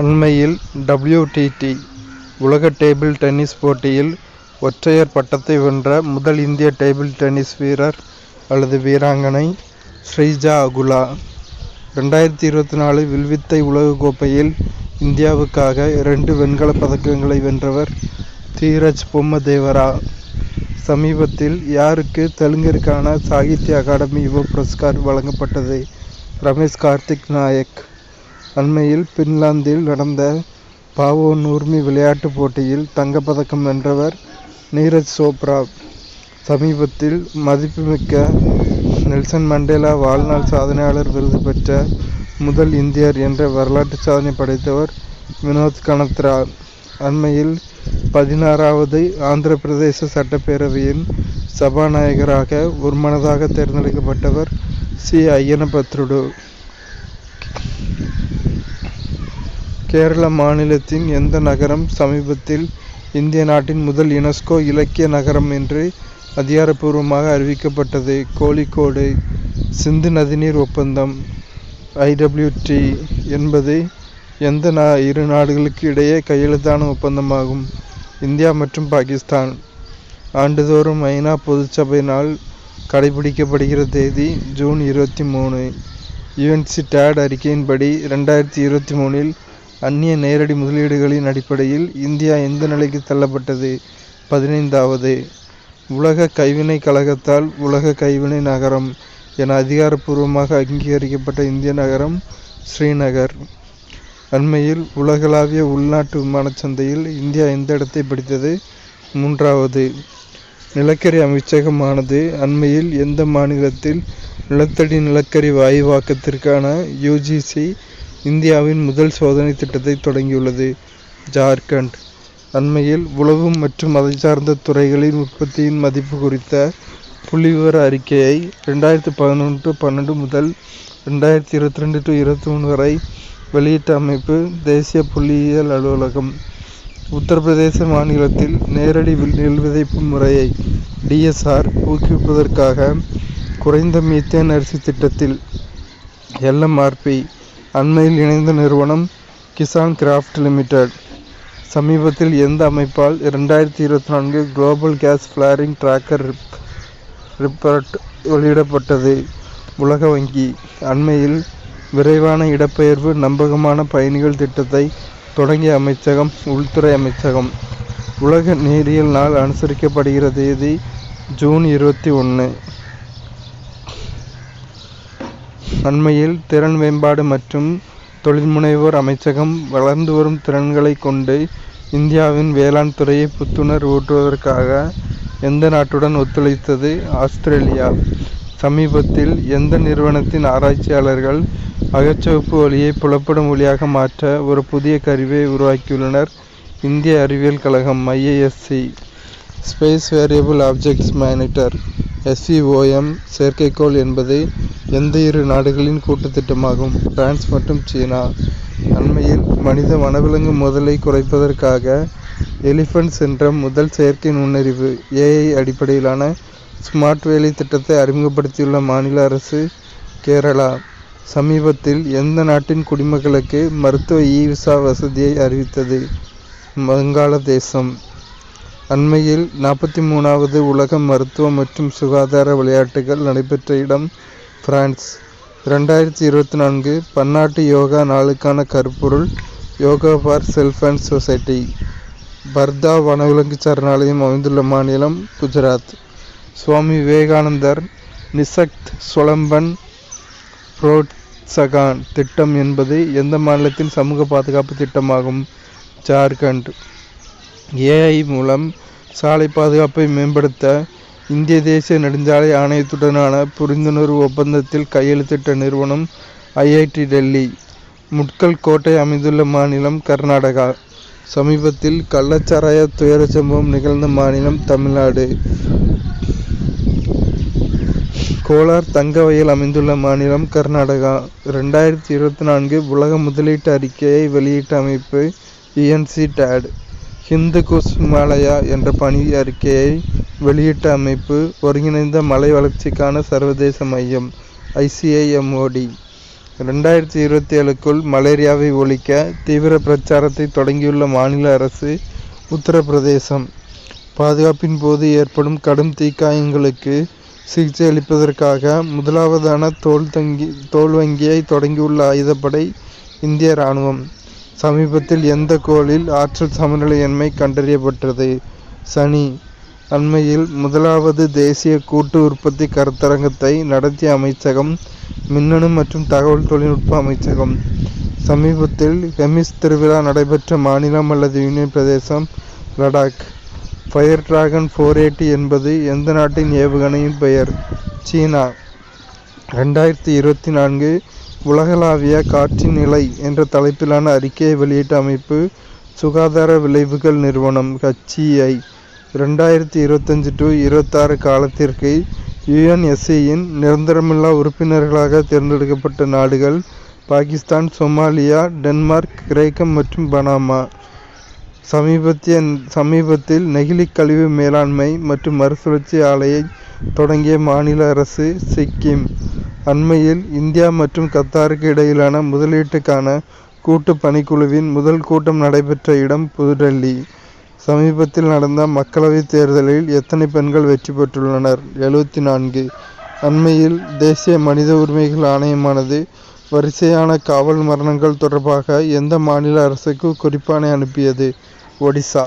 அண்மையில் WTT உலக table tennis போட்டியில் ஒற்றையர் பட்டத்தை வென்ற முதல் இந்திய டேபிள் டென்னிஸ் வீரர் அல்லது வீராங்கனை ஸ்ரீஜா அகுலா. 2024 வில்வித்தை உலகக்கோப்பையில் இந்தியாவுக்காக 2 வெண்கலப் பதக்கங்களை வென்றவர் தீரஜ் பொம்மதேவரா. சமீபத்தில் யாருக்கு தெலுங்கிற்கான சாகித்ய அகாடமி யுவ புரஸ்கார் வழங்கப்பட்டது? ரமேஷ் கார்த்திக் நாயக். அண்மையில் பின்லாந்தில் நடந்த பாவோ நூர்மி விளையாட்டுப் போட்டியில் தங்கப்பதக்கம் வென்றவர் நீரஜ் சோப்ரா. சமீபத்தில் மதிப்புமிக்க நெல்சன் மண்டேலா வாழ்நாள் சாதனையாளர் விருது பெற்ற முதல் இந்தியர் என்ற வரலாற்று சாதனை படைத்தவர் வினோத் கனத்ரா. அண்மையில் 16வது ஆந்திர பிரதேச சட்டப்பேரவையின் சபாநாயகராக ஒருமனதாக தேர்ந்தெடுக்கப்பட்டவர் சி. அய்யனபத்ருடு. கேரள மாநிலத்தின் எந்த நகரம் சமீபத்தில் இந்திய நாட்டின் முதல் யுனெஸ்கோ இலக்கிய நகரம் என்று அதிகாரப்பூர்வமாக அறிவிக்கப்பட்டது? கோழிக்கோடு. சிந்து நதிநீர் ஒப்பந்தம் IWT என்பது எந்த இரு நாடுகளுக்கு இடையே கையெழுத்தான ஒப்பந்தமாகும்? இந்தியா மற்றும் பாகிஸ்தான். ஆண்டுதோறும் ஐநா பொதுச்சபை நாள் கடைபிடிக்கப்படுகிற தேதி ஜூன் 23. UNCTAD அறிக்கையின்படி 2023இல் அந்நிய நேரடி முதலீடுகளின் அடிப்படையில் இந்தியா எந்த நிலைக்கு தள்ளப்பட்டது? 15வது. உலக கைவினை கழகத்தால் உலக கைவினை நகரம் என அதிகாரப்பூர்வமாக அங்கீகரிக்கப்பட்ட இந்திய நகரம் ஸ்ரீநகர். அண்மையில் உலகளாவிய உள்நாட்டு விமானச் சந்தையில் இந்தியா எந்த இடத்தை பிடித்தது? 3வது. நிலக்கரி அமைச்சகமானது அண்மையில் எந்த மாநிலத்தில் நிலத்தடி நிலக்கரி வாயுவாக்கத்திற்கான UGC இந்தியாவின் முதல் சோதனை திட்டத்தை தொடங்கியுள்ளது? ஜார்க்கண்ட். அண்மையில் உளவு மற்றும் அதை சார்ந்த துறைகளின் உற்பத்தியின் மதிப்பு குறித்த புள்ளிவிவர அறிக்கையை 2011-12 முதல் 2022-23 வரை வெளியிட்ட அமைப்பு தேசிய புள்ளியியல் அலுவலகம். உத்தரப்பிரதேச மாநிலத்தில் நேரடி நெல் விதைப்பு முறையை DSR ஊக்குவிப்பதற்காக குறைந்த மீத்தேன் அரிசி திட்டத்தில் LMRP அண்மையில் இணைந்த நிறுவனம் கிசான் கிராஃப்ட் லிமிடெட். சமீபத்தில் எந்த அமைப்பால் 2024 குளோபல் கேஸ் ஃப்ளேரிங் டிராக்கர் ரிப்போர்ட் வெளியிடப்பட்டது? உலக வங்கி. அண்மையில் விரைவான இடப்பெயர்வு நம்பகமான பயணிகள் திட்டத்தை தொடங்கிய அமைச்சகம் உள்துறை அமைச்சகம். உலக நீரியல் நாள் அனுசரிக்கப்படுகிற தேதி ஜூன் 21. அண்மையில் திறன் மேம்பாடு மற்றும் தொழில்முனைவோர் அமைச்சகம் வளர்ந்து வரும் திறன்களை கொண்டு இந்தியாவின் வேளாண் துறையை புத்துணர்வு ஊட்டுவதற்காக எந்த நாட்டுடன் ஒத்துழைத்தது? ஆஸ்திரேலியா. சமீபத்தில் எந்த நிறுவனத்தின் ஆராய்ச்சியாளர்கள் அகச்சிவப்பு ஒளியை புலப்படும் ஒளியாக மாற்ற ஒரு புதிய கருவியை உருவாக்கியுள்ளனர்? இந்திய அறிவியல் கழகம் IISc. Space variable objects monitor SVOM செயற்கைக்கோள் என்பது எந்த இரு நாடுகளின் கூட்டுத்திட்டமாகும்? பிரான்ஸ் மற்றும் சீனா. அண்மையில் மனித வனவிலங்கு மோதலை குறைப்பதற்காக எலிஃபண்ட்ஸ் என்ற முதல் செயற்கை நுண்ணறிவு AI அடிப்படையிலான ஸ்மார்ட் வேலி திட்டத்தை அறிமுகப்படுத்தியுள்ள மாநில அரசு கேரளா. சமீபத்தில் எந்த நாட்டின் குடிமக்களுக்கு மருத்துவ விசா வசதியை அறிவித்தது? வங்காளதேசம். அண்மையில் 43வது உலக மருத்துவ மற்றும் சுகாதார விளையாட்டுகள் நடைபெற்ற இடம் பிரான்ஸ். 2024 பன்னாட்டு யோகா நாளுக்கான கருப்பொருள் yoga for self and society. Barda வனவிலங்கு சரணாலயம் அமைந்துள்ள மாநிலம் குஜராத். சுவாமி விவேகானந்தர் நிசக்த் சொலம்பன் புரோத்சகான் திட்டம் என்பது எந்த மாநிலத்தின் சமூக பாதுகாப்பு திட்டமாகும்? ஜார்க்கண்ட். AI மூலம் சாலை பாதுகாப்பை மேம்படுத்த இந்திய தேசிய நெடுஞ்சாலை ஆணையத்துடனான புரிந்துணர்வு ஒப்பந்தத்தில் கையெழுத்திட்ட நிறுவனம் IIT டெல்லி. முட்கல் கோட்டை அமைந்துள்ள மாநிலம் கர்நாடகா. சமீபத்தில் கள்ளச்சாராய துயர சம்பவம் நிகழ்ந்த மாநிலம் தமிழ்நாடு. கோலார் தங்க வயல் அமைந்துள்ள மாநிலம் கர்நாடகா. 2024 உலக முதலீட்டு அறிக்கையை வெளியிட்ட அமைப்பு UNCTAD. ஹிந்து குஷ் ஹிமாலயா என்ற பணி அறிக்கையை வெளியிட்ட அமைப்பு ஒருங்கிணைந்த மலை வளர்ச்சிக்கான சர்வதேச மையம் ICIMOD. 2027க்குள் மலேரியாவை ஒழிக்க தீவிர பிரச்சாரத்தை தொடங்கியுள்ள மாநில அரசு உத்தரப்பிரதேசம். பாதுகாப்பின் போது ஏற்படும் கடும் தீக்காயங்களுக்கு சிகிச்சை அளிப்பதற்காக முதலாவதான தோல் வங்கியை தொடங்கியுள்ள ஆயுதப்படை இந்திய இராணுவம். சமீபத்தில் எந்த கோளில் ஆற்றல் சமநிலையின்மை கண்டறியப்பட்டது? சனி. அண்மையில் முதலாவது தேசிய கூட்டு உற்பத்தி கருத்தரங்கத்தை நடத்திய அமைச்சகம் மின்னணு மற்றும் தகவல் தொழில்நுட்ப அமைச்சகம். சமீபத்தில் ஹெமிஸ் திருவிழா நடைபெற்ற மாநிலம் அல்லது யூனியன் பிரதேசம் லடாக். ஃபயர் டிராகன் 480 என்பது எந்த நாட்டின் ஏவுகணையின் பெயர்? சீனா. 2024 உலகளாவிய காற்றின் நிலை என்ற தலைப்பிலான அறிக்கையை வெளியிட்ட அமைப்பு சுகாதார விளைவுகள் நிறுவனம் HCI. 2025 to 26 காலத்திற்கு UNSCயின் நிரந்தரமில்லா உறுப்பினர்களாக தேர்ந்தெடுக்கப்பட்ட நாடுகள் பாகிஸ்தான், சொமாலியா, டென்மார்க், கிரேக்கம் மற்றும் பனாமா. சமீபத்தில் நெகிழி கழிவு மேலாண்மை மற்றும் மறுசுழற்சி ஆலையை தொடங்கிய மாநில அரசு சிக்கிம். அண்மையில் இந்தியா மற்றும் கத்தாருக்கு இடையிலான முதலீட்டுக்கான கூட்டு பணிக்குழுவின் முதல் கூட்டம் நடைபெற்ற இடம் புதுடெல்லி. சமீபத்தில் நடந்த மக்களவைத் தேர்தலில் எத்தனை பெண்கள் வெற்றி பெற்றுள்ளனர்? 74. அண்மையில் தேசிய மனித உரிமைகள் ஆணையமானது வரிசையான காவல் மரணங்கள் தொடர்பாக எந்த மாநில அரசுக்கு குறிப்பாணை அனுப்பியது? ஒடிசா.